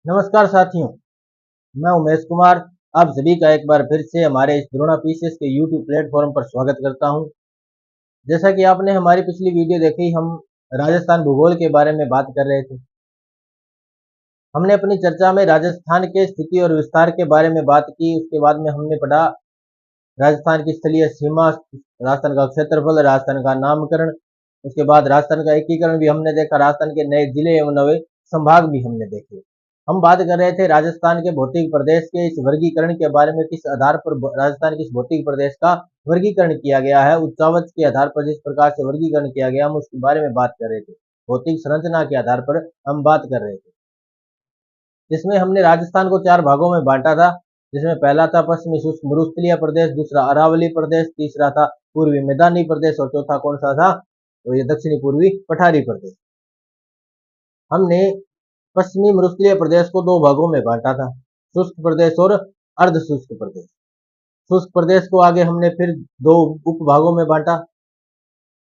नमस्कार साथियों, मैं उमेश कुमार। आप सभी का एक बार फिर से हमारे इस द्रोणा पीसीएस के यूट्यूब प्लेटफॉर्म पर स्वागत करता हूं। जैसा कि आपने हमारी पिछली वीडियो देखी, हम राजस्थान भूगोल के बारे में बात कर रहे थे। हमने अपनी चर्चा में राजस्थान के स्थिति और विस्तार के बारे में बात की। उसके बाद में हमने पढ़ा राजस्थान की स्थलीय सीमा, राजस्थान का क्षेत्रफल, राजस्थान का नामकरण। उसके बाद राजस्थान का एकीकरण भी हमने देखा, राजस्थान के नए जिले एवं नए संभाग भी हमने देखे। हम बात कर रहे थे राजस्थान के भौतिक प्रदेश के इस वर्गीकरण के बारे में, किस आधार पर राजस्थान के इस भौतिक प्रदेश का वर्गीकरण किया गया है। उच्चावच के आधार पर जिस प्रकार से वर्गीकरण किया गया, हम उसके बारे में बात कर रहे थे। भौतिक संरचना के आधार पर हम बात कर रहे थे, जिसमें हमने राजस्थान को 4 भागों में बांटा था। जिसमें पहला था पश्चिमी शुष्क मरुस्थलीय प्रदेश, दूसरा अरावली प्रदेश, तीसरा था पूर्वी मैदानी प्रदेश और चौथा कौन सा था, तो ये दक्षिणी पूर्वी पठारी प्रदेश। हमने पश्चिमी मरुस्थलीय प्रदेश को 2 भागों में बांटा था, शुष्क प्रदेश और अर्ध शुष्क प्रदेश। शुष्क प्रदेश को आगे हमने फिर 2 उप भागों में बांटा,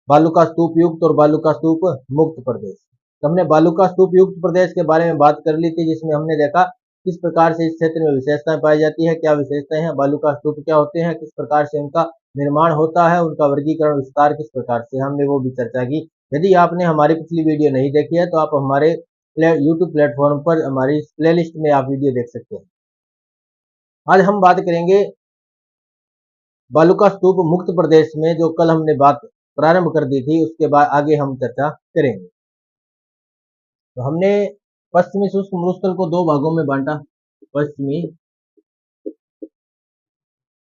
बालू का स्तूप युक्त और बालू का स्तूप मुक्त प्रदेश। तो हमने बालू का स्तूप युक्त प्रदेश के बारे में बात कर ली थी, जिसमें हमने देखा किस प्रकार से इस क्षेत्र में विशेषताएं पाई जाती है, क्या विशेषताएं हैं, बालू का स्तूप क्या होते हैं, किस प्रकार से उनका निर्माण होता है, उनका वर्गीकरण विस्तार किस प्रकार से, हमने वो भी चर्चा की। यदि आपने हमारी पिछली वीडियो नहीं देखी है तो आप हमारे यूट्यूब प्लेटफॉर्म पर हमारी प्लेलिस्ट में आप वीडियो देख सकते हैं। आज हम बात करेंगे बालू का स्तूप मुक्त प्रदेश में, जो कल हमने बात प्रारंभ कर दी थी, उसके बाद आगे हम चर्चा करेंगे। तो हमने पश्चिमी शुष्क मरुस्थल को 2 भागों में बांटा। पश्चिमी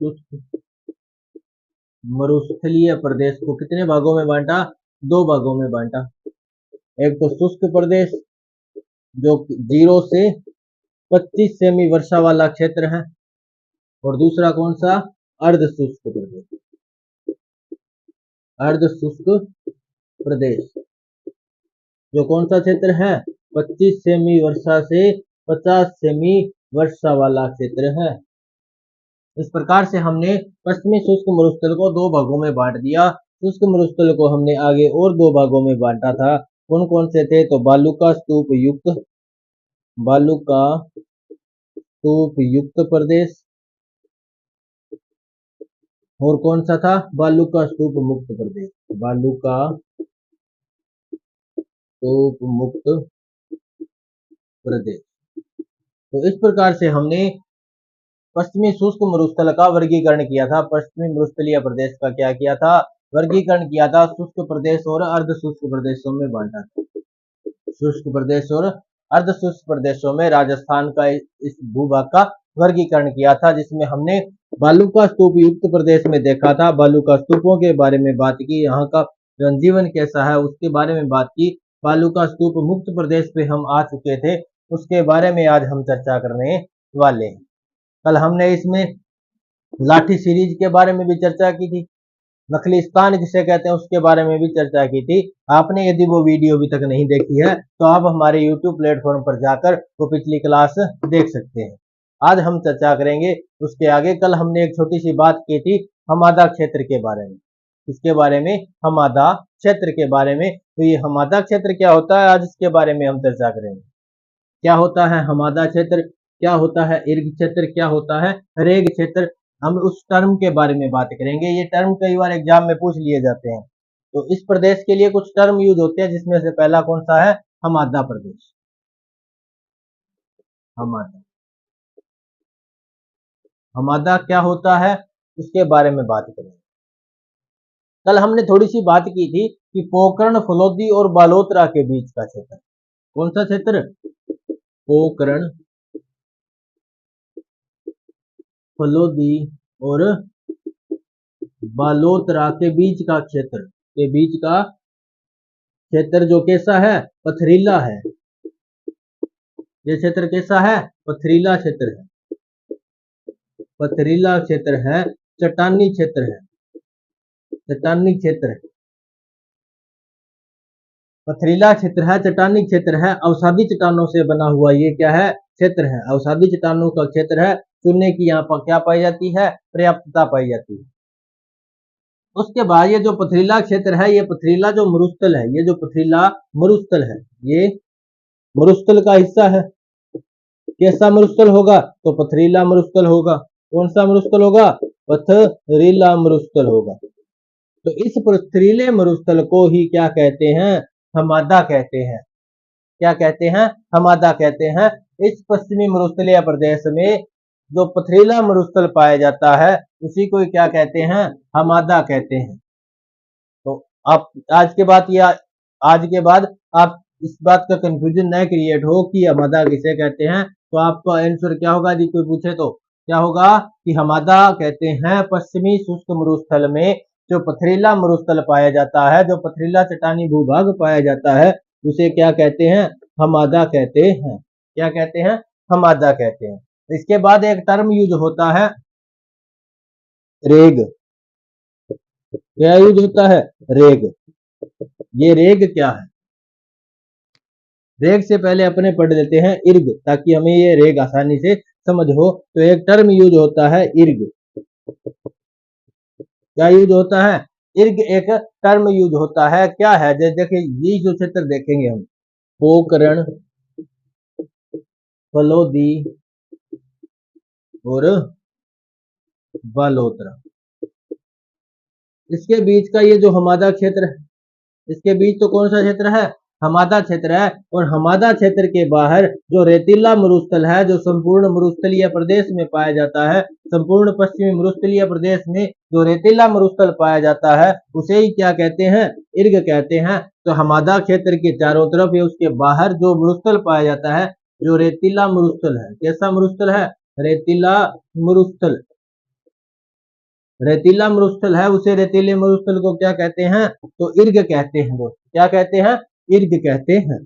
शुष्क मरुस्थलीय प्रदेश को कितने भागों में बांटा, 2 भागों में बांटा। एक तो शुष्क प्रदेश जो 0 से 25 सेमी वर्षा वाला क्षेत्र है, और दूसरा कौन सा, अर्ध शुष्क प्रदेश। अर्ध शुष्क प्रदेश जो कौन सा क्षेत्र है, 25 सेमी वर्षा से 50 सेमी वर्षा वाला क्षेत्र है। इस प्रकार से हमने पश्चिमी शुष्क मरुस्थल को 2 भागों में बांट दिया। शुष्क मरुस्थल को हमने आगे और 2 भागों में बांटा था, कौन कौन से थे, तो बालू का स्तूप युक्त, बालू का स्तूप युक्त प्रदेश, और कौन सा था, बालू का स्तूप मुक्त प्रदेश। बालू का स्तूप मुक्त प्रदेश। तो इस प्रकार से हमने पश्चिमी शुष्क मरुस्थल का वर्गीकरण किया था। पश्चिमी मरुस्थलीय प्रदेश का क्या किया था, वर्गीकरण किया था, शुष्क प्रदेश और अर्ध शुष्क प्रदेशों में बांटा था। शुष्क प्रदेश और अर्ध शुष्क प्रदेशों में राजस्थान का इस भूभाग का वर्गीकरण किया था, जिसमें हमने बालू का स्तूप युक्त प्रदेश में देखा था, बालू का स्तूपों के बारे में बात की, यहाँ का जनजीवन कैसा है उसके बारे में बात की। बालू का स्तूप मुक्त प्रदेश पे हम आ चुके थे, उसके बारे में आज हम चर्चा करने वाले हैं। कल हमने इसमें लाठी सीरीज के बारे में भी चर्चा की थी, नखलिस्तान जिसे कहते हैं उसके बारे में भी चर्चा की थी। आपने यदि वो वीडियो अभी तक नहीं देखी है तो आप हमारे YouTube प्लेटफॉर्म पर जाकर वो पिछली क्लास देख सकते हैं। आज हम चर्चा करेंगे उसके आगे। कल हमने एक छोटी सी बात की थी हमादा क्षेत्र के बारे में। इसके बारे में, हमादा क्षेत्र के बारे में। तो ये हमादा क्षेत्र क्या होता है, आज इसके बारे में हम चर्चा करेंगे। क्या होता है हमादा क्षेत्र, क्या होता है इर्ग क्षेत्र, क्या होता है रेग क्षेत्र, हम उस टर्म के बारे में बात करेंगे। ये टर्म कई बार एग्जाम में पूछ लिए जाते हैं। तो इस प्रदेश के लिए कुछ टर्म यूज होते हैं, जिसमें से पहला कौन सा है, हमादा प्रदेश। हमादा, हमादा क्या होता है उसके बारे में बात करेंगे। कल हमने थोड़ी सी बात की थी कि पोकरण, फलोदी और बालोतरा के बीच का क्षेत्र, कौन सा क्षेत्र, पोकरण, फलोदी और बालोतरा के बीच का क्षेत्र, के बीच का क्षेत्र जो कैसा है, पथरीला है। ये क्षेत्र कैसा है, पथरीला क्षेत्र है, पथरीला क्षेत्र है, चट्टानी क्षेत्र है, चट्टानी क्षेत्र है, पथरीला क्षेत्र है, चट्टानी क्षेत्र है, अवसादी चट्टानों से बना हुआ ये क्या है, क्षेत्र है, अवसादी चट्टानों का क्षेत्र है। चुनने की यहाँ पर क्या पाई जाती है, पर्याप्तता पाई जाती है। उसके बाद ये जो पथरीला क्षेत्र है, ये पथरीला जो मरुस्थल है, ये जो पथरीला मरुस्थल है, ये मरुस्थल का हिस्सा है। कैसा मरुस्थल होगा? तो पथरीला मरुस्थल होगा। कौन सा मरुस्थल होगा? पथरीला मरुस्थल होगा। तो इस पथरीले मरुस्थल को ही क्या कहते हैं? हमादा कहते हैं। क्या कहते हैं? हमादा कहते हैं। इस पश्चिमी मरुस्थलीय प्रदेश में जो पथरीला मरुस्थल पाया जाता है उसी को क्या कहते हैं? हमादा कहते हैं। तो आप आज के बाद आप इस बात का कंफ्यूजन न क्रिएट हो कि हमादा किसे कहते हैं, तो आपका आंसर क्या होगा यदि कोई पूछे तो क्या होगा कि हमादा कहते हैं पश्चिमी शुष्क मरुस्थल में जो पथरीला मरुस्थल पाया जाता है, जो पथरीला चट्टानी भूभाग पाया जाता है उसे क्या कहते हैं? हमादा कहते हैं। क्या कहते हैं? हमादा कहते हैं। इसके बाद एक टर्म यूज होता है रेग। क्या यूज होता है? रेग। ये रेग क्या है? रेग से पहले अपने पढ़ लेते हैं इर्ग, ताकि हमें ये रेग आसानी से समझ हो। तो एक टर्म यूज होता है इर्ग। क्या यूज होता है? इर्ग एक टर्म यूज होता है। क्या है? देखिए ये जो क्षेत्र देखेंगे हम, पोकरण, फलोदी और बालोतरा, इसके बीच का ये जो हमादा क्षेत्र है, इसके बीच तो कौन सा क्षेत्र है? हमादा क्षेत्र है। और हमादा क्षेत्र के बाहर जो रेतीला मरुस्थल है, जो संपूर्ण मरुस्थलीय प्रदेश में पाया जाता है, संपूर्ण पश्चिमी मरुस्थलीय प्रदेश में जो रेतीला मरुस्थल पाया जाता है उसे ही क्या कहते हैं? इर्ग कहते हैं। तो हमादा क्षेत्र के चारों तरफ या उसके बाहर जो मरुस्थल पाया जाता है, जो रेतीला मरुस्थल है, कैसा मरुस्थल है? रेतीला मरुस्थल। रेतीला मरुस्थल है, उसे रेतीले मरुस्थल को क्या कहते हैं? तो इर्ग कहते हैं दोस्त। क्या कहते हैं? इर्ग कहते हैं।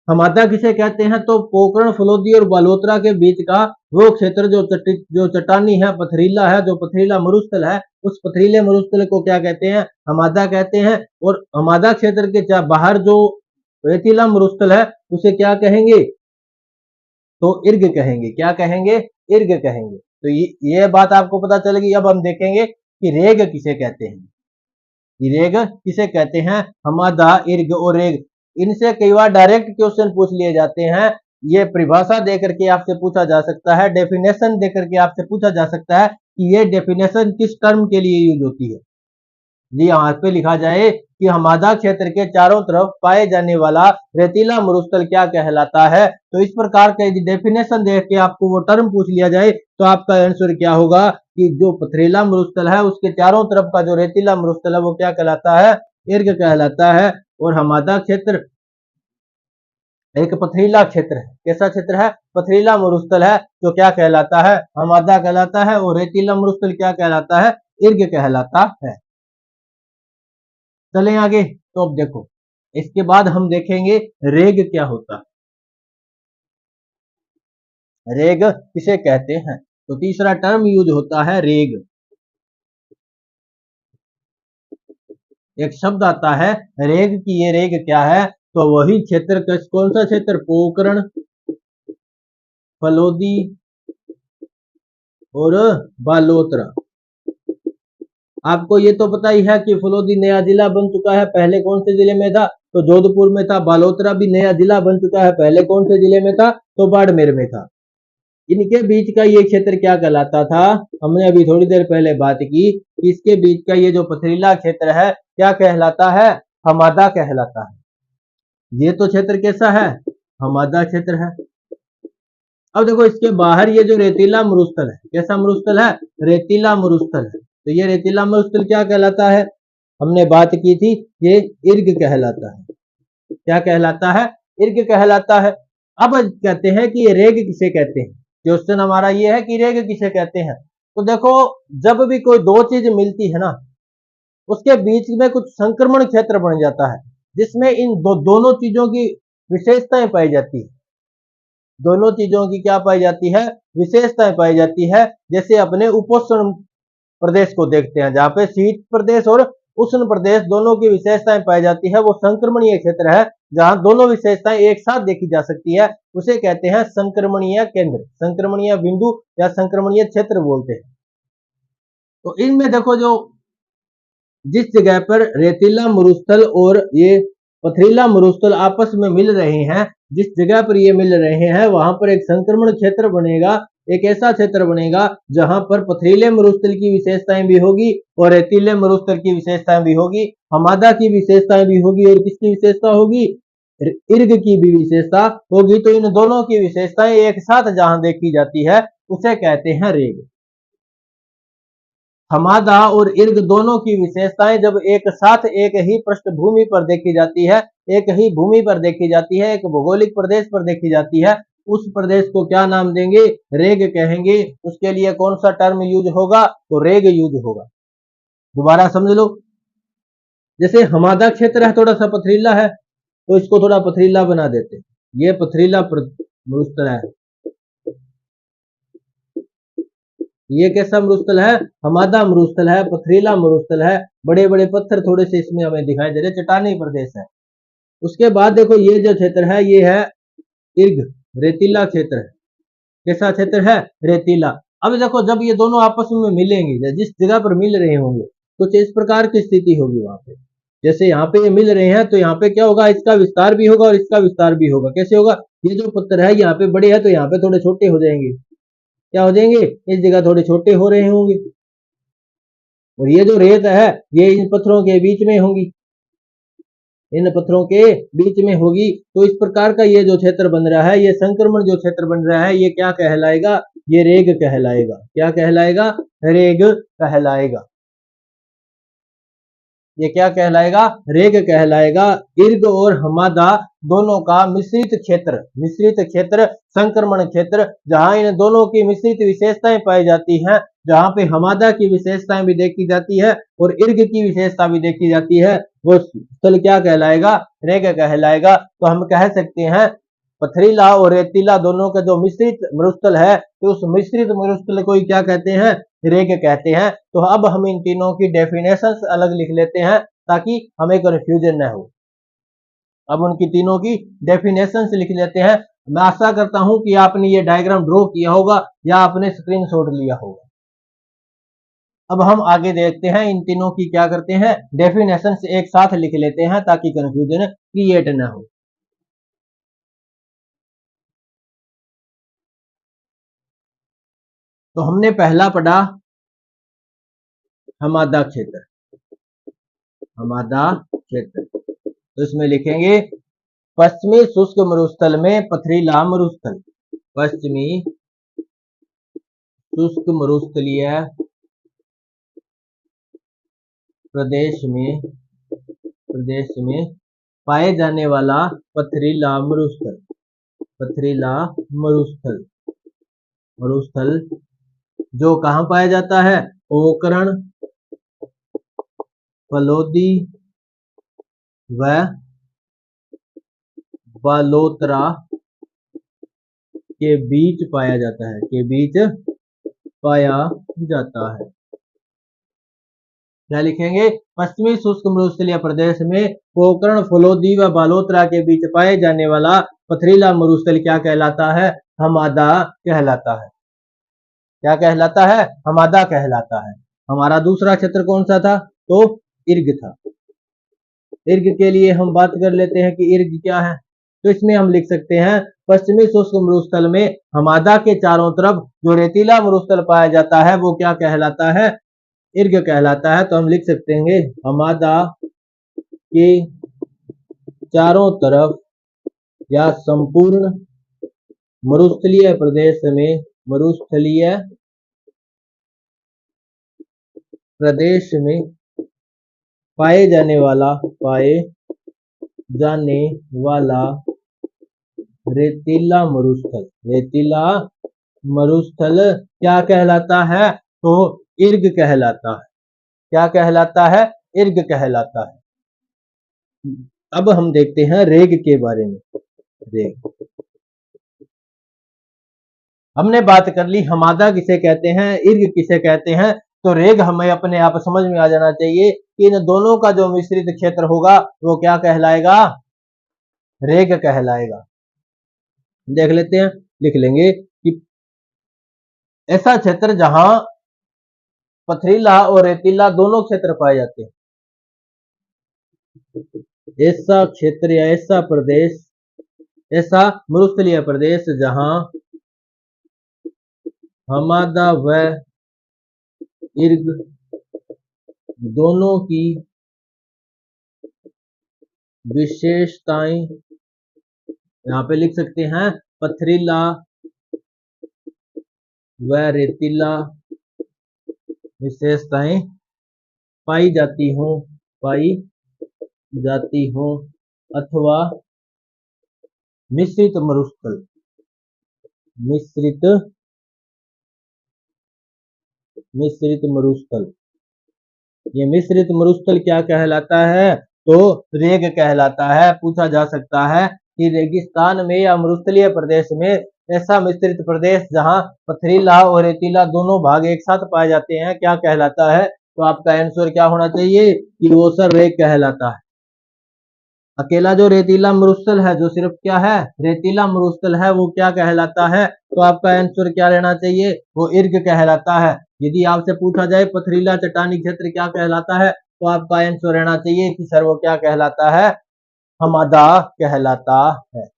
हमादा किसे कहते हैं? तो पोकरण, फलोदी और बालोतरा के बीच का वो क्षेत्र जो चट्टानी है, पथरीला है, जो पथरीला मरुस्थल है, उस पथरीले मरुस्थल को क्या कहते हैं? हमादा कहते हैं। और हमादा क्षेत्र के बाहर जो रेतीला मरुस्थल है उसे क्या कहेंगे? तो इर्ग कहेंगे। क्या कहेंगे? इर्ग कहेंगे। तो ये बात आपको पता चल गई। अब हम देखेंगे कि रेग किसे कहते हैं। रेग किसे कहते हैं? हमादा, इर्ग और रेग। इनसे कई बार डायरेक्ट क्वेश्चन पूछ लिए जाते हैं। ये परिभाषा देकर के आपसे पूछा जा सकता है, डेफिनेशन देकर के आपसे पूछा जा सकता है कि ये डेफिनेशन किस टर्म के लिए यूज होती है। जी यहाँ पे लिखा जाए कि हमादा क्षेत्र के चारों तरफ पाए जाने वाला रेतीला मरुस्थल क्या कहलाता है। तो इस प्रकार का यदि डेफिनेशन देख के आपको वो टर्म पूछ लिया जाए तो आपका आंसर क्या होगा कि जो पथरीला मरुस्थल है उसके चारों तरफ का जो रेतीला मरुस्थल है वो क्या कहलाता है? इर्ग कहलाता है। और हमादा क्षेत्र एक पथरीला क्षेत्र है। कैसा क्षेत्र है? पथरीला मरुस्थल है, जो क्या कहलाता है? हमादा कहलाता है। और रेतीला मरुस्थल क्या कहलाता है? इर्ग कहलाता है। चलें आगे। तो अब देखो, इसके बाद हम देखेंगे रेग क्या होता है। रेग किसे कहते हैं? तो तीसरा टर्म यूज होता है रेग। एक शब्द आता है रेग की। ये रेग क्या है? तो वही क्षेत्र, कौन सा क्षेत्र? पोकरण, फलोदी और बालोतरा। आपको ये तो पता ही है कि फलोदी नया जिला बन चुका है। पहले कौन से जिले में था? तो जोधपुर में था। बालोतरा भी नया जिला बन चुका है। पहले कौन से जिले में था? तो बाड़मेर में था। इनके बीच का ये क्षेत्र क्या कहलाता था? हमने अभी थोड़ी देर पहले बात की। इसके बीच का ये जो पथरीला क्षेत्र है क्या कहलाता है? हमादा कहलाता है। ये तो क्षेत्र कैसा है? हमादा क्षेत्र है। अब देखो इसके बाहर ये जो रेतीला मरुस्थल है, कैसा मरुस्थल है? रेतीला मरुस्थल है। तो ये रेतीला मरुस्थल क्या कहलाता है? हमने बात की थी, ये इर्ग कहलाता है। क्या कहलाता है? इर्ग कहलाता है। अब कहते हैं कि ये रेग किसे कहते हैं। क्वेश्चन हमारा ये है कि रेग किसे कहते हैं। तो देखो, जब भी कोई दो चीज मिलती है ना, उसके बीच में कुछ संक्रमण क्षेत्र बन जाता है, जिसमें इन दोनों चीजों की विशेषताएं पाई जाती है। दोनों चीजों की क्या पाई जाती है? विशेषताएं पाई जाती है। जैसे अपने उपोष्ण प्रदेश को देखते हैं, जहां पे शीत प्रदेश और उष्ण प्रदेश दोनों की विशेषताएं पाई जाती है, वो संक्रमणीय क्षेत्र है। जहां दोनों विशेषताएं एक साथ देखी जा सकती है उसे कहते हैं संक्रमणीय केंद्र, संक्रमणीय बिंदु या संक्रमणीय क्षेत्र बोलते हैं। तो इनमें देखो, जो जिस जगह पर रेतीला मरुस्थल और ये पथरीला मरुस्थल आपस में मिल रहे हैं, जिस जगह पर ये मिल रहे हैं वहां पर एक संक्रमण क्षेत्र बनेगा, एक ऐसा क्षेत्र बनेगा जहां पर पथरीले मरुस्थल की विशेषताएं भी होगी और रेतीले मरुस्थल की विशेषताएं भी होगी, हमादा की विशेषताएं भी होगी और किसकी विशेषता होगी, इर्ग की भी विशेषता होगी। तो इन दोनों की विशेषताएं एक साथ जहां देखी जाती है उसे कहते हैं रेग। हमादा और इर्ग दोनों की विशेषताएं जब एक साथ एक ही पृष्ठभूमि पर देखी जाती है, एक ही भूमि पर देखी जाती है, एक भौगोलिक प्रदेश पर देखी जाती है, उस प्रदेश को क्या नाम देंगे, रेग कहेंगे। उसके लिए कौन सा टर्म यूज होगा, तो रेग यूज होगा। दोबारा समझ लो, जैसे हमादा क्षेत्र है थोड़ा सा पथरीला है, तो इसको थोड़ा पथरीला बना देते हैं, ये पथरीला मरुस्थल है। ये कैसा मरुस्थल है, हमादा मरुस्थल है, पथरीला मरुस्थल है, बड़े बड़े पत्थर थोड़े से इसमें हमें दिखाई दे रहे, चट्टानी प्रदेश है। उसके बाद देखो ये जो क्षेत्र है ये है इर्ग, रेतीला क्षेत्र है। कैसा क्षेत्र है, रेतीला। अब देखो जब ये दोनों आपस में मिलेंगे, जिस जगह पर मिल रहे होंगे कुछ इस प्रकार की स्थिति होगी वहां पे। जैसे यहाँ पे ये मिल रहे हैं तो यहाँ पे क्या होगा, इसका विस्तार भी होगा और इसका विस्तार भी होगा। कैसे होगा, ये जो पत्थर है यहाँ पे बड़े हैं तो यहाँ पे थोड़े छोटे हो जाएंगे, क्या हो जाएंगे, इस जगह थोड़े छोटे हो रहे होंगे। और ये जो रेत है ये इन पत्थरों के बीच में होंगी, इन पत्थरों के बीच में होगी। तो इस प्रकार का ये जो क्षेत्र बन रहा है, ये संक्रमण जो क्षेत्र बन रहा है, ये क्या कहलाएगा, ये रेग कहलाएगा। क्या कहलाएगा, रेग कहलाएगा। ये क्या कहलाएगा, रेग कहलाएगा। इर्ग और हमादा दोनों का मिश्रित क्षेत्र, मिश्रित क्षेत्र, संक्रमण क्षेत्र, जहां इन दोनों की मिश्रित विशेषताएं पाई जाती हैं, जहां पे हमादा की विशेषताएं भी देखी जाती है और इर्ग की विशेषता भी देखी जाती है, वो स्थल क्या कहलाएगा, रेग कहलाएगा। तो हम कह सकते हैं पथरीला और रेतीला दोनों का जो मिश्रित मरुस्थल है, तो उस मिश्रित मरुस्थल को ही क्या कहते हैं, रेग कहते हैं। तो अब हम इन तीनों की डेफिनेशंस अलग लिख लेते हैं ताकि हमें कंफ्यूजन न हो। अब उनकी तीनों की डेफिनेशंस लिख लेते हैं। मैं आशा करता हूं कि आपने ये डायग्राम ड्रॉ किया होगा या आपने स्क्रीनशॉट लिया होगा। अब हम आगे देखते हैं, इन तीनों की क्या करते हैं, डेफिनेशंस एक साथ लिख लेते हैं ताकि कंफ्यूजन क्रिएट न हो। तो हमने पहला पढ़ा हमादा क्षेत्र, हमादा क्षेत्र। तो इसमें लिखेंगे पश्चिमी शुष्क मरुस्थल में पथरीला मरुस्थल, पश्चिमी शुष्क मरुस्थलीय प्रदेश में पाए जाने वाला पथरीला मरुस्थल, पथरीला मरुस्थल, मरुस्थल जो कहां पाया जाता है, पोकरण, फलोदी व बालोतरा के बीच पाया जाता है, के बीच पाया जाता है। क्या लिखेंगे, पश्चिमी शुष्क मरुस्थलीय प्रदेश में पोकरण, फलोदी व बालोतरा के बीच पाए जाने वाला पथरीला मरुस्थल क्या कहलाता है, हमादा कहलाता है। क्या कहलाता है, हमादा कहलाता है। हमारा दूसरा क्षेत्र कौन सा था, तो इर्ग था। इर्ग के लिए हम बात कर लेते हैं कि इर्ग क्या है। तो इसमें हम लिख सकते हैं पश्चिमी शुष्क मरुस्थल में हमादा के चारों तरफ जो रेतीला मरुस्थल पाया जाता है वो क्या कहलाता है, इर्ग कहलाता है। तो हम लिख सकते हैं हमादा के चारों तरफ या संपूर्ण मरुस्थलीय प्रदेश में, मरुस्थलीय प्रदेश में पाए जाने वाला रेतीला मरुस्थल, रेतीला मरुस्थल क्या कहलाता है, तो इर्ग कहलाता है। क्या कहलाता है, इर्ग कहलाता है। अब हम देखते हैं रेग के बारे में। रेग हमने बात कर ली, हमादा किसे कहते हैं, इर्ग किसे कहते हैं। तो रेग हमें अपने आप समझ में आ जाना चाहिए कि इन दोनों का जो मिश्रित क्षेत्र होगा वो क्या कहलाएगा, रेग कहलाएगा। देख लेते हैं, लिख लेंगे कि ऐसा क्षेत्र जहां पथरीला और रेतीला दोनों क्षेत्र पाए जाते हैं, ऐसा क्षेत्र या ऐसा प्रदेश, ऐसा मरुस्थलीय प्रदेश जहां हमादा व इर्ग दोनों की विशेषताएं, यहाँ पे लिख सकते हैं पथरीला व रेतीला विशेषताएं पाई जाती हो, पाई जाती हो, अथवा मिश्रित मरुस्थल, मिश्रित मिश्रित मरुस्थल। ये मिश्रित मरुस्थल क्या कहलाता है? तो रेग कहलाता है। पूछा जा सकता है कि रेगिस्तान में या मरुस्थलीय प्रदेश में ऐसा मिश्रित प्रदेश जहां पथरीला और रेतीला दोनों भाग एक साथ पाए जाते हैं, क्या कहलाता है? तो आपका आंसर क्या होना चाहिए कि वो सर रेग कहलाता है। अकेला जो रेतीला मरुस्थल है, जो सिर्फ क्या है रेतीला मरुस्थल है, वो क्या कहलाता है? तो आपका आंसर क्या रहना चाहिए? वो इर्ग कहलाता है। यदि आपसे पूछा जाए पथरीला चट्टानी क्षेत्र क्या कहलाता है, तो आपका आंसर रहना चाहिए कि सर वो क्या कहलाता है? हमादा कहलाता है।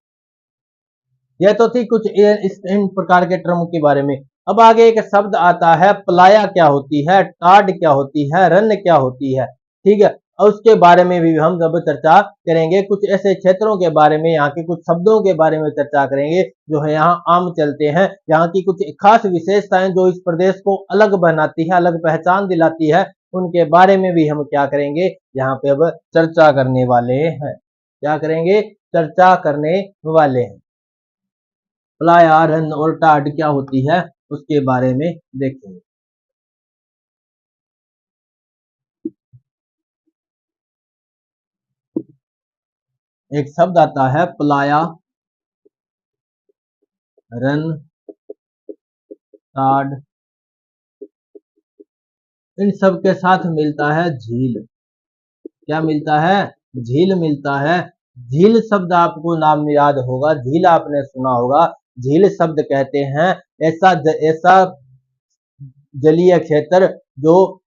यह तो थी कुछ इन प्रकार के टर्म के बारे में। अब आगे एक शब्द आता है प्लाया क्या होती है, टाड क्या होती है, रन क्या होती है। ठीक है, और उसके बारे में भी हम जब चर्चा करेंगे, कुछ ऐसे क्षेत्रों के बारे में, यहाँ के कुछ शब्दों के बारे में चर्चा करेंगे जो है यहाँ आम चलते हैं, यहाँ की कुछ खास विशेषताएं जो इस प्रदेश को अलग बनाती है, अलग पहचान दिलाती है, उनके बारे में भी हम क्या करेंगे, यहाँ पे अब चर्चा करने वाले हैं। क्या करेंगे? चर्चा करने वाले हैं। प्लाया, रन और टाड क्या होती है उसके बारे में देखेंगे। एक शब्द आता है प्लाया, रन, टाड, इन सब के साथ मिलता है झील। क्या मिलता है? झील मिलता है। झील शब्द आपको नाम याद होगा, झील आपने सुना होगा। झील शब्द कहते हैं ऐसा जलीय क्षेत्र जो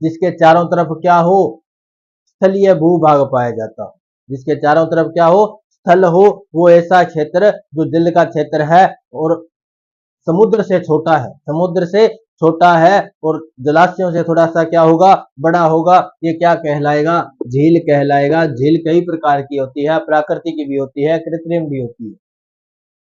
जिसके चारों तरफ क्या हो, स्थलीय भूभाग पाया जाता हो। जिसके चारों तरफ क्या हो, स्थल हो, वो ऐसा क्षेत्र जो जल का क्षेत्र है और समुद्र से छोटा है, समुद्र से छोटा है और जलाशयों से थोड़ा सा क्या होगा, बड़ा होगा। ये क्या कहलाएगा? झील कहलाएगा। झील कई प्रकार की होती है, प्राकृतिक भी होती है, कृत्रिम भी होती है।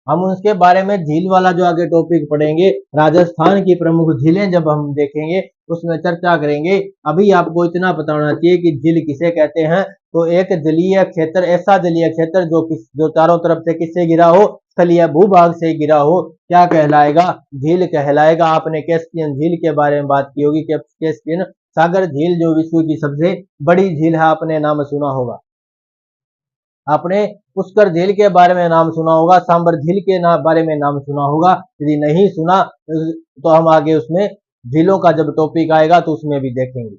हम उसके बारे में झील वाला जो आगे टॉपिक पढ़ेंगे, राजस्थान की प्रमुख झीलें जब हम देखेंगे उसमें चर्चा करेंगे। अभी आपको इतना पता होना चाहिए कि झील किसे कहते हैं। तो एक जलीय क्षेत्र, ऐसा जलीय क्षेत्र जो चारों तरफ से किससे घिरा हो, स्थलीय भूभाग से घिरा हो, क्या कहलाएगा? झील कहलाएगा। आपने कैस्पियन झील के बारे में बात की होगी, कैस्पियन सागर झील जो विश्व की सबसे बड़ी झील है, आपने नाम सुना होगा। आपने पुष्कर झील के बारे में नाम सुना होगा, सांबर झील के बारे में नाम सुना होगा। यदि नहीं सुना तो हम आगे उसमें झीलों का जब टॉपिक आएगा तो उसमें भी देखेंगे।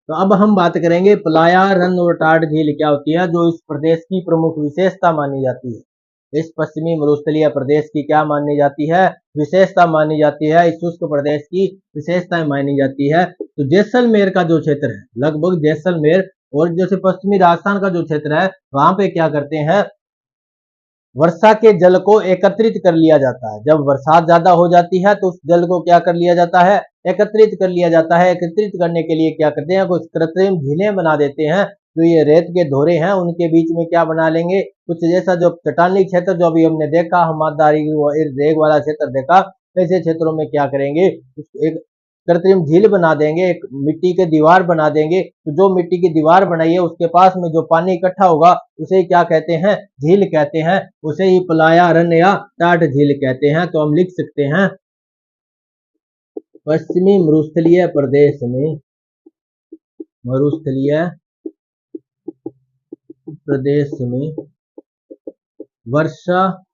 तो अब हम बात करेंगे प्लाया, रन और टाड झील क्या होती है, जो इस प्रदेश की प्रमुख विशेषता मानी जाती है। इस पश्चिमी मरुस्थलीय प्रदेश की क्या मानी जाती है? विशेषता मानी जाती है। इस शुष्क प्रदेश की विशेषताएं मानी जाती है। तो जैसलमेर का जो क्षेत्र है, लगभग जैसलमेर और जैसे पश्चिमी राजस्थान का जो क्षेत्र है, वहां पे क्या करते हैं, वर्षा के जल को एकत्रित कर लिया जाता है। जब बरसात ज्यादा हो जाती है तो उस जल को क्या कर लिया जाता है? एकत्रित कर लिया जाता है। एकत्रित करने के लिए क्या करते हैं, कुछ कृत्रिम झीलें बना देते हैं। जो ये रेत के धोरे हैं उनके बीच में क्या बना लेंगे, कुछ जैसा जो चट्टानी क्षेत्र जो अभी हमने देखा, हमादारी रेग वाला क्षेत्र देखा, ऐसे क्षेत्रों में क्या करेंगे, एक कृत्रिम झील बना देंगे, एक मिट्टी के दीवार बना देंगे। तो जो मिट्टी की दीवार बनाई है उसके पास में जो पानी इकट्ठा होगा उसे क्या कहते हैं? झील कहते हैं। उसे ही पलाया, रन या टाट झील कहते हैं। तो हम लिख सकते हैं पश्चिमी मरुस्थलीय प्रदेश में, मरुस्थलीय प्रदेश में वर्षा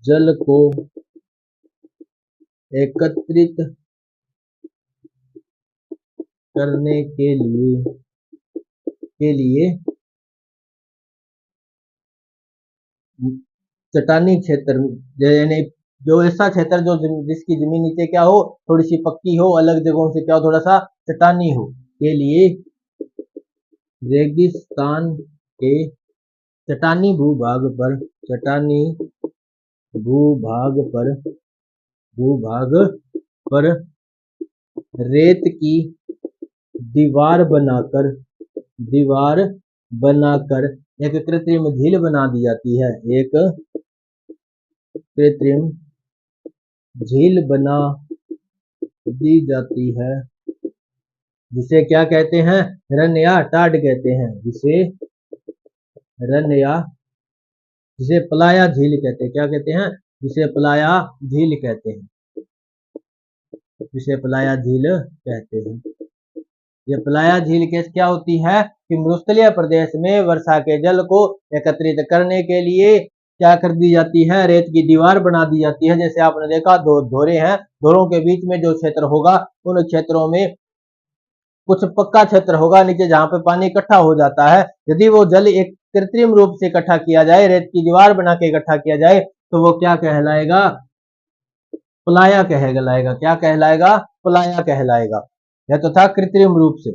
जल को एकत्रित करने के लिए चट्टानी क्षेत्र, यानी जो ऐसा क्षेत्र जो जिसकी जमीन नीचे क्या हो, थोड़ी सी पक्की हो, अलग जगहों से क्या हो, थोड़ा सा चट्टानी हो, के लिए रेगिस्तान के चट्टानी भूभाग पर रेत की दीवार बनाकर एक कृत्रिम झील बना दी जाती है। एक कृत्रिम झील बना दी जाती है जिसे क्या कहते हैं? रन या टाड कहते हैं। जिसे प्लाया झील कहते हैं। क्या कहते हैं? जिसे प्लाया झील कहते हैं। ये प्लाया झील क्या होती है कि मरुस्थलीय प्रदेश में वर्षा के जल को एकत्रित करने के लिए क्या कर दी जाती है? रेत की दीवार बना दी जाती है। जैसे आपने देखा दो धोरे हैं, धोरों के बीच में जो क्षेत्र होगा उन क्षेत्रों में कुछ पक्का क्षेत्र होगा नीचे जहां पे पानी इकट्ठा हो जाता है। यदि वो जल एक कृत्रिम रूप से इकट्ठा किया जाए, रेत की दीवार बना के इकट्ठा किया जाए, तो वो क्या कहलाएगा? प्लाया कहलाएगा। क्या कहलाएगा? प्लाया कहलाएगा। यह तो था कृत्रिम रूप से।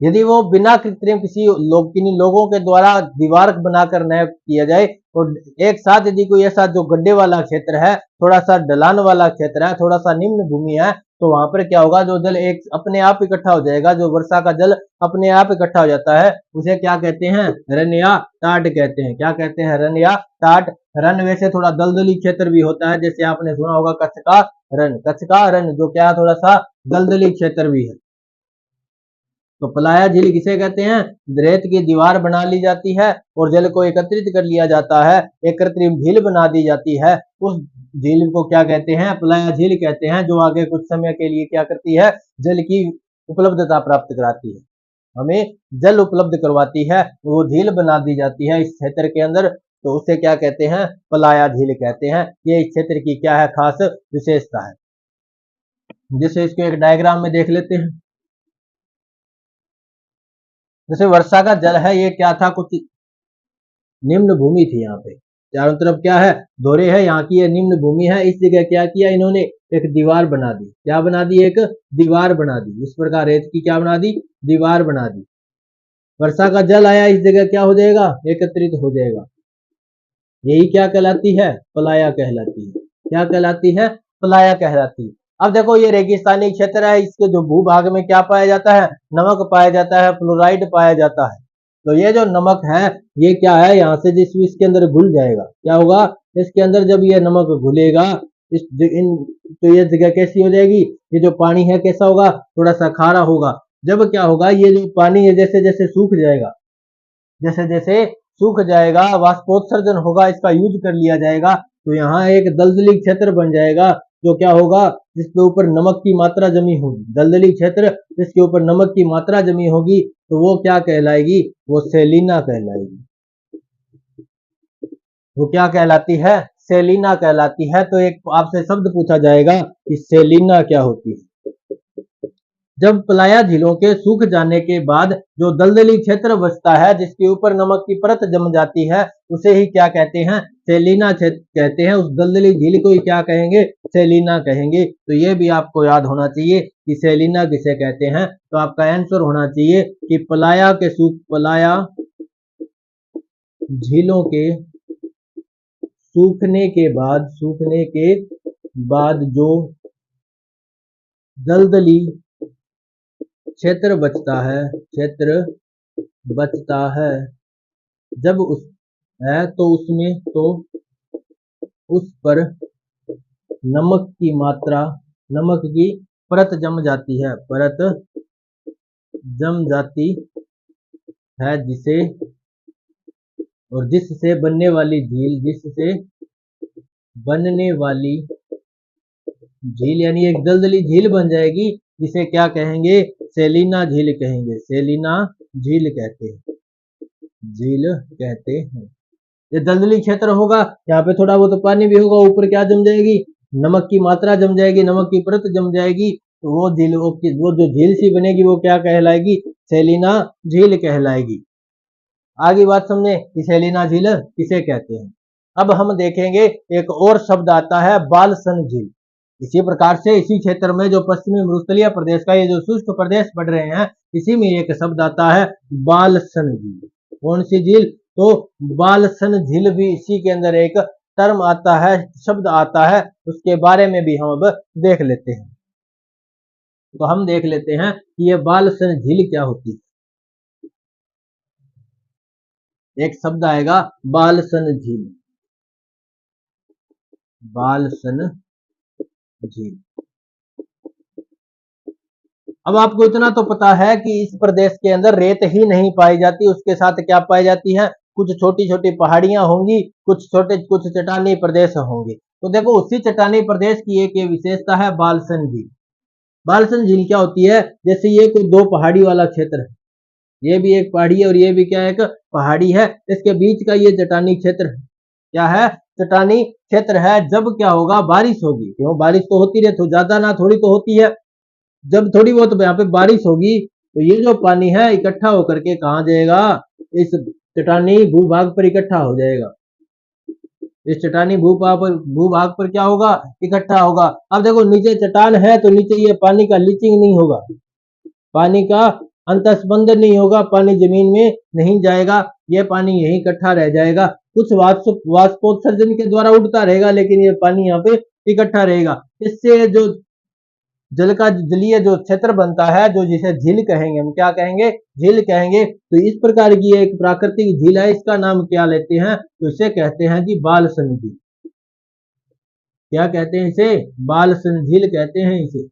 यदि वो बिना कृत्रिम किन्हीं लोगों के द्वारा दीवार बनाकर न किया जाए, तो एक साथ यदि कोई ऐसा जो गड्ढे वाला क्षेत्र है, थोड़ा सा ढलान वाला क्षेत्र है, थोड़ा सा निम्न भूमि है, तो वहां पर क्या होगा? जो जल एक अपने आप इकट्ठा हो जाएगा, जो वर्षा का जल अपने आप इकट्ठा हो जाता है, उसे क्या कहते हैं? रन या टाट कहते हैं। क्या कहते हैं? रन या टाट। रन वैसे थोड़ा दलदली क्षेत्र भी होता है, जैसे आपने सुना होगा कच्छ का रन जो क्या थोड़ा सा दलदली क्षेत्र भी है। तो प्लाया झील किसे कहते हैं? रेत की दीवार बना ली जाती है और जल को एकत्रित कर लिया जाता है, एक कृत्रिम झील बना दी जाती है। उस झील को क्या कहते हैं? प्लाया झील कहते हैं, जो आगे कुछ समय के लिए क्या करती है? जल की उपलब्धता प्राप्त कराती है, हमें जल उपलब्ध करवाती है। वो झील बना दी जाती है इस क्षेत्र के अंदर, तो उसे क्या कहते हैं? प्लाया झील कहते हैं। ये इस क्षेत्र की क्या है? खास विशेषता है। जैसे इसको एक डायग्राम में देख लेते हैं। जैसे वर्षा का जल है, ये क्या था? कुछ निम्न भूमि थी। यहाँ पे चारों तरफ क्या है? धोरे है। यहाँ की ये निम्न भूमि है। इस जगह क्या किया इन्होंने? एक दीवार बना दी। क्या बना दी? एक दीवार बना दी। इस प्रकार रेत की क्या बना दी? दीवार बना दी। वर्षा का जल आया, इस जगह क्या हो जाएगा? एकत्रित हो जाएगा। यही क्या कहलाती है? प्लाया कहलाती है। क्या कहलाती है? प्लाया कहलाती है। अब देखो ये रेगिस्तानी क्षेत्र है, इसके जो भूभाग में क्या पाया जाता है? नमक पाया जाता है, फ्लोराइड पाया जाता है। तो ये जो नमक है, ये क्या है? यहाँ से जिस इसके अंदर घुल जाएगा। क्या होगा? इसके अंदर जब ये नमक घुलेगा, तो ये जगह कैसी हो जाएगी? ये जो पानी है कैसा होगा? थोड़ा सा खारा होगा। जब क्या होगा? ये जो पानी है जैसे जैसे सूख जाएगा, वाष्पोत्सर्जन होगा, इसका यूज कर लिया जाएगा, तो यहाँ एक दलदली क्षेत्र बन जाएगा। जो क्या होगा? जिसके ऊपर नमक की मात्रा जमी होगी, दलदली क्षेत्र जिसके ऊपर नमक की मात्रा जमी होगी, तो वो क्या कहलाएगी? वो सेलिना कहलाएगी। वो क्या कहलाती है? सेलिना कहलाती है। तो एक आपसे शब्द पूछा जाएगा कि सेलिना क्या होती है। जब प्लाया झीलों के सूख जाने के बाद जो दलदली क्षेत्र बचता है, जिसके ऊपर नमक की परत जम जाती है, उसे ही क्या कहते हैं? सेलिना क्षेत्र कहते हैं। उस दलदली झील को ही क्या कहेंगे? सेलिना कहेंगे। तो ये भी आपको याद होना चाहिए कि सेलिना किसे कहते हैं। तो आपका आंसर होना चाहिए कि प्लाया झीलों के सूखने के बाद जो दलदली क्षेत्र बचता है, जब उस है तो उसमें तो उस पर नमक की परत जम जाती है, जिससे बनने वाली झील यानी एक दलदली झील बन जाएगी, जिसे क्या कहेंगे? सेलिना झील कहेंगे। सेलिना झील कहते हैं। ये दलदली क्षेत्र होगा, यहाँ पे थोड़ा बहुत पानी भी होगा, ऊपर क्या जम जाएगी? नमक की मात्रा जम जाएगी, नमक की परत जम जाएगी। तो वो जो झील सी बनेगी, वो क्या कहलाएगी? सेलिना झील कहलाएगी। आगे बात समझे कि सेलिना झील किसे कहते हैं। अब हम देखेंगे एक और शब्द आता है, बालसन झील। इसी प्रकार से इसी क्षेत्र में जो पश्चिमी मरुस्थलीय प्रदेश का ये जो शुष्क प्रदेश पड़ रहे हैं, इसी में एक शब्द आता है बालसन झील। कौन सी झील? तो बालसन झील भी इसी के अंदर एक टर्म आता है, शब्द आता है, उसके बारे में भी हम अब देख लेते हैं। तो हम देख लेते हैं कि ये बालसन झील क्या होती है। एक शब्द आएगा बालसन झील, बालसन झील। अब आपको इतना तो पता है कि इस प्रदेश के अंदर रेत ही नहीं पाई जाती, उसके साथ क्या पाई जाती है? कुछ छोटी छोटी पहाड़ियां होंगी, कुछ चट्टानी प्रदेश होंगे। तो देखो उसी चट्टानी प्रदेश की एक ये विशेषता है बालसन झील। बालसन झील क्या होती है? जैसे ये कोई दो पहाड़ी वाला क्षेत्र है, ये भी एक पहाड़ी है और ये भी क्या है? एक पहाड़ी है। इसके बीच का ये चट्टानी क्षेत्र है, क्या है? चट्टानी क्षेत्र है। जब क्या होगा? बारिश होगी। क्यों? बारिश तो होती रहती है, ज्यादा ना थोड़ी तो होती है। जब थोड़ी बहुत यहाँ पे बारिश होगी तो ये जो पानी है इकट्ठा होकर के कहाँ जाएगा? इस चट्टानी भूभाग पर इकट्ठा हो जाएगा। इस चट्टानी भूभाग पर क्या होगा? इकट्ठा होगा। अब देखो नीचे चट्टान है तो नीचे ये पानी का लीचिंग नहीं होगा, पानी का अंतस्पंद नहीं होगा, पानी जमीन में नहीं जाएगा, ये पानी यहीं इकट्ठा रह जाएगा। कुछ वाष्पोत्सर्जन के द्वारा उड़ता रहेगा, लेकिन ये पानी यहाँ पे इकट्ठा रहेगा। इससे जो जल का जलीय जो क्षेत्र बनता है, जो जिसे झील कहेंगे, हम क्या कहेंगे? झील कहेंगे। तो इस प्रकार की एक प्राकृतिक झील है, इसका नाम क्या लेते हैं? तो इसे कहते हैं जी बालसन झील। क्या कहते हैं इसे? बालसन झील कहते हैं इसे।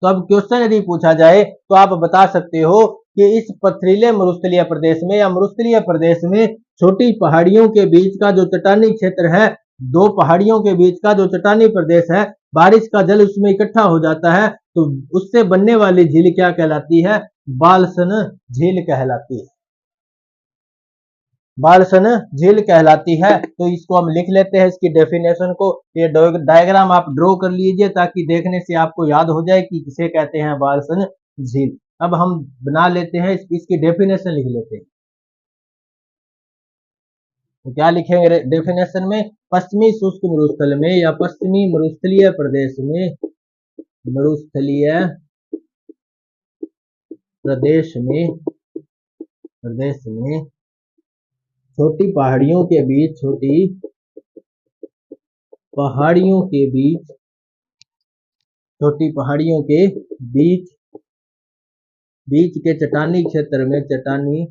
तो अब क्वेश्चन यदि पूछा जाए तो आप बता सकते हो कि इस पथरीले मरुस्थलीय प्रदेश में या मरुस्थलीय प्रदेश में छोटी पहाड़ियों के बीच का जो चट्टानी क्षेत्र है, दो पहाड़ियों के बीच का जो चट्टानी प्रदेश है, बारिश का जल उसमें इकट्ठा हो जाता है, तो उससे बनने वाली झील क्या कहलाती है? बालसन झील कहलाती है। बालसन झील कहलाती है। तो इसको हम लिख लेते हैं, इसकी डेफिनेशन को। ये डायग्राम आप ड्रॉ कर लीजिए ताकि देखने से आपको याद हो जाए कि किसे कहते हैं बालसन झील। अब हम बना लेते हैं, इसकी डेफिनेशन लिख लेते हैं। तो क्या लिखेंगे डेफिनेशन में? पश्चिमी शुष्क मरुस्थल में या पश्चिमी मरुस्थलीय प्रदेश में, मरुस्थलीय प्रदेश में छोटी पहाड़ियों के बीच, छोटी पहाड़ियों के बीच, छोटी पहाड़ियों के बीच बीच के चट्टानी क्षेत्र में, चट्टानी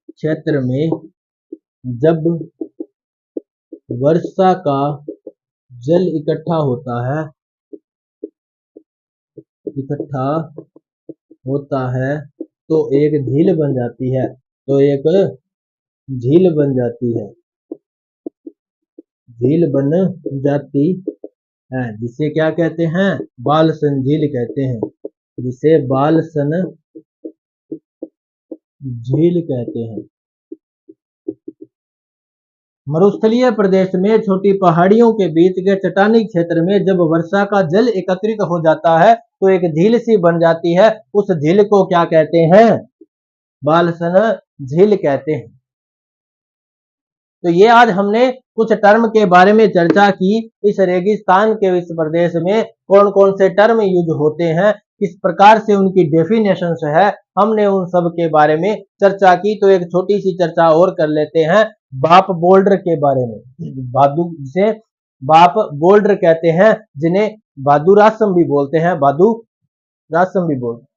क्षेत्र में जब वर्षा का जल इकट्ठा होता है तो एक झील बन जाती है, तो एक झील बन जाती है, झील बन जाती है, जिसे क्या कहते हैं? बालसन झील कहते हैं, जिसे बालसन झील कहते हैं। मरुस्थलीय प्रदेश में छोटी पहाड़ियों के बीच के चट्टानी क्षेत्र में जब वर्षा का जल एकत्रित हो जाता है तो एक झील सी बन जाती है, उस झील को क्या कहते हैं? बालसन झील कहते हैं। तो ये आज हमने कुछ टर्म के बारे में चर्चा की। इस रेगिस्तान के इस प्रदेश में कौन कौन से टर्म यूज होते हैं, किस प्रकार से उनकी डेफिनेशन है, हमने उन सब के बारे में चर्चा की। तो एक छोटी सी चर्चा और कर लेते हैं बाप बोल्डर के बारे में। जिसे बाप बोल्डर कहते हैं, जिन्हें बहादुराश्रम भी बोलते हैं, बहादुराश्रम भी बोलते हैं,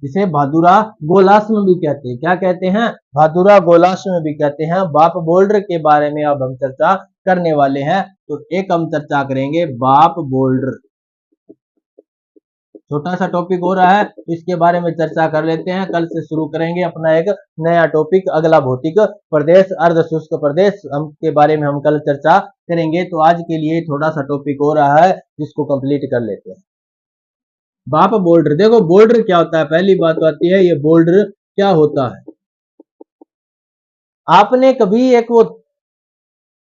जिसे भादुरा गोलाश्म भी कहते हैं। क्या कहते हैं? भादुरा गोलाश्म भी कहते हैं। बाप बोल्डर के बारे में अब हम चर्चा करने वाले हैं। तो एक हम चर्चा करेंगे बाप बोल्डर, छोटा सा टॉपिक हो रहा है तो इसके बारे में चर्चा कर लेते हैं। कल से शुरू करेंगे अपना एक नया टॉपिक, अगला भौतिक प्रदेश, अर्ध शुष्क प्रदेश के बारे में हम कल चर्चा करेंगे। तो आज के लिए थोड़ा सा टॉपिक हो रहा है जिसको कंप्लीट कर लेते हैं। बाप बोल्डर, देखो बोल्डर क्या होता है, पहली बात तो आती है ये बोल्डर क्या होता है। आपने कभी एक वो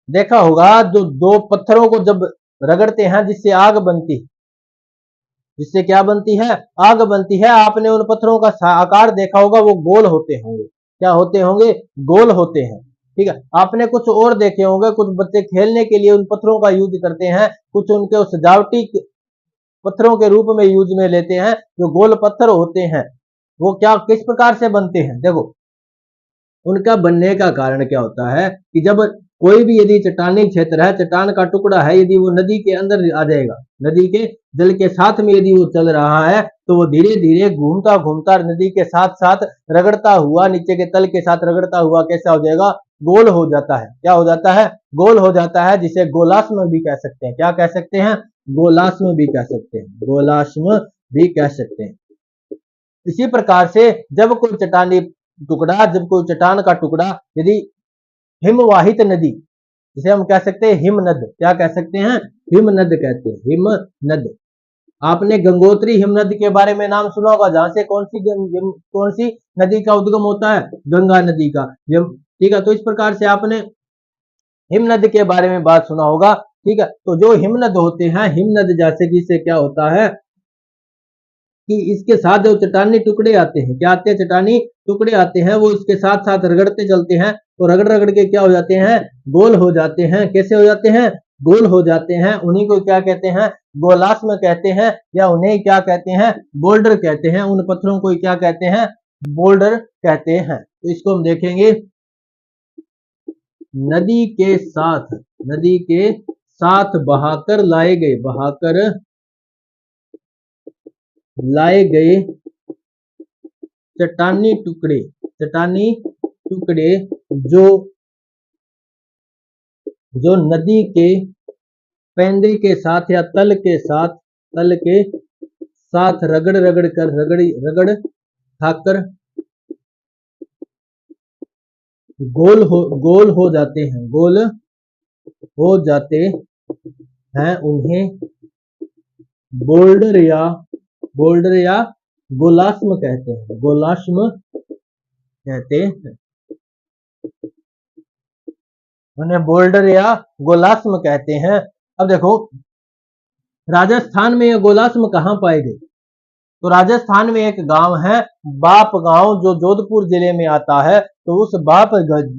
देखा होगा जो दो पत्थरों को जब रगड़ते हैं जिससे आग बनती, जिससे क्या बनती है? आग बनती है। आपने उन पत्थरों का आकार देखा होगा, वो गोल होते होंगे। क्या होते होंगे? गोल होते हैं। ठीक है। आपने कुछ और देखे होंगे, कुछ बच्चे खेलने के लिए उन पत्थरों का यूज करते हैं, कुछ उनके सजावटी पत्थरों के रूप में यूज में लेते हैं। जो गोल पत्थर होते हैं वो क्या किस प्रकार से बनते हैं, देखो उनका बनने का कारण क्या होता है कि जब कोई भी यदि चट्टानी क्षेत्र है, चट्टान का टुकड़ा है, यदि वो नदी के अंदर आ जाएगा, नदी के जल के साथ में यदि वो चल रहा है तो वो धीरे धीरे घूमता घूमता नदी के साथ साथ रगड़ता हुआ, नीचे के तल के साथ रगड़ता हुआ कैसा हो जाएगा, गोल हो जाता है। क्या हो जाता है, गोल हो जाता है, जिसे गोलाश्म भी कह सकते हैं। क्या कह सकते हैं, गोलाश्म भी कह सकते हैं, गोलाश्म भी कह सकते हैं। इसी प्रकार से जब कोई चट्टानी टुकड़ा, जब कोई चट्टान का टुकड़ा यदि हिमवाहित नदी, जिसे हम कह सकते हैं हिमनद, क्या कह सकते हैं, हिमनद कहते हैं, हिमनद। आपने गंगोत्री हिमनद के बारे में नाम सुना होगा, जहां से कौन सी नदी का उद्गम होता है, गंगा नदी का। ठीक है, तो इस प्रकार से आपने हिमनद के बारे में बात सुना होगा। ठीक है, तो जो हिमनद होते हैं, हिमनद जैसे कि से क्या होता है कि इसके साथ जो चट्टानी टुकड़े आते हैं, क्या आते हैं, चट्टानी टुकड़े आते हैं, वो इसके साथ साथ रगड़ते चलते हैं, तो रगड़ रगड़ के क्या हो जाते हैं, गोल हो जाते हैं। कैसे हो जाते हैं, गोल हो जाते हैं। उन्हीं को क्या कहते हैं, गोलाश्म कहते हैं, या उन्हें क्या कहते हैं, बोल्डर कहते हैं। उन पत्थरों को क्या कहते हैं, बोल्डर कहते हैं। तो इसको हम देखेंगे, नदी के साथ बहाकर लाए गए चट्टानी टुकड़े जो नदी के पैंदे के साथ या तल के साथ रगड़ खाकर गोल हो जाते हैं, उन्हें बोल्डर या गोलाश्म कहते हैं, गोलाश्म कहते हैं। उन्हें बोल्डर या गोलाश्म कहते हैं। अब देखो राजस्थान में ये गोलाश्म कहाँ पाए गए, तो राजस्थान में एक गांव है बाप गांव, जो जोधपुर जिले में आता है। तो उस बाप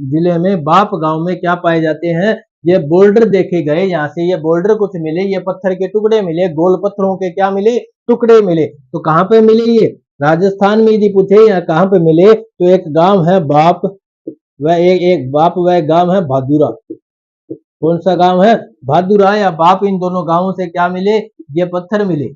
जिले में बाप गांव में क्या पाए जाते हैं, ये बोल्डर देखे गए। यहाँ से ये बोल्डर कुछ मिले, ये पत्थर के टुकड़े मिले, गोल पत्थरों के क्या मिले, टुकड़े मिले। तो कहाँ पे मिले ये, राजस्थान में यदि पूछे यहाँ कहाँ पे मिले, तो एक गांव है बाप, वह एक बाप, वह गांव है भादुरा। कौन सा गांव है, भादुरा या बाप। इन दोनों गांवों से क्या मिले, ये पत्थर मिले,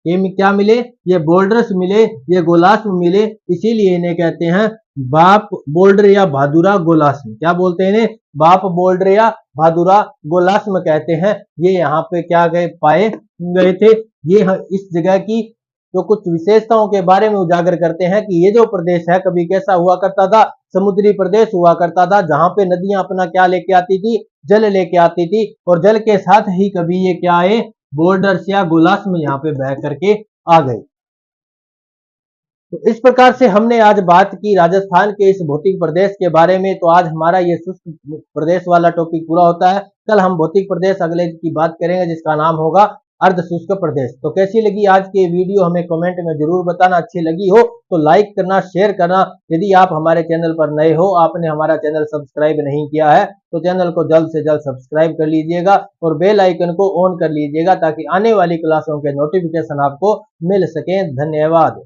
ये क्या मिले, ये बोल्डर्स मिले, ये गोलाश्म मिले। इसीलिए इन्हें कहते हैं बाप बोल्डर या भादुरा गोलाश्म। क्या बोलते हैं इन्हें, बाप बोल्डर या भादुरा गोलाश्म कहते हैं। ये यहाँ पे क्या गए पाए गए थे। ये इस जगह की जो कुछ विशेषताओं के बारे में उजागर करते हैं कि ये जो प्रदेश है कभी कैसा हुआ करता था, समुद्री प्रदेश हुआ करता था, जहां पे नदियां अपना क्या लेके आती थी, जल लेके आती थी। और जल के साथ ही कभी ये क्या आए, बोल्डर्स या गोलाश्म यहाँ पे बह करके आ गए। तो इस प्रकार से हमने आज बात की राजस्थान के इस भौतिक प्रदेश के बारे में। तो आज हमारा ये शुष्क प्रदेश वाला टॉपिक पूरा होता है। कल हम भौतिक प्रदेश अगले की बात करेंगे, जिसका नाम होगा अर्ध शुष्क प्रदेश। तो कैसी लगी आज की वीडियो हमें कमेंट में जरूर बताना। अच्छी लगी हो तो लाइक करना, शेयर करना। यदि आप हमारे चैनल पर नए हो, आपने हमारा चैनल सब्सक्राइब नहीं किया है, तो चैनल को जल्द से जल्द सब्सक्राइब कर लीजिएगा और बेल आइकन को ऑन कर लीजिएगा, ताकि आने वाली क्लासों के नोटिफिकेशन आपको मिल सके। धन्यवाद।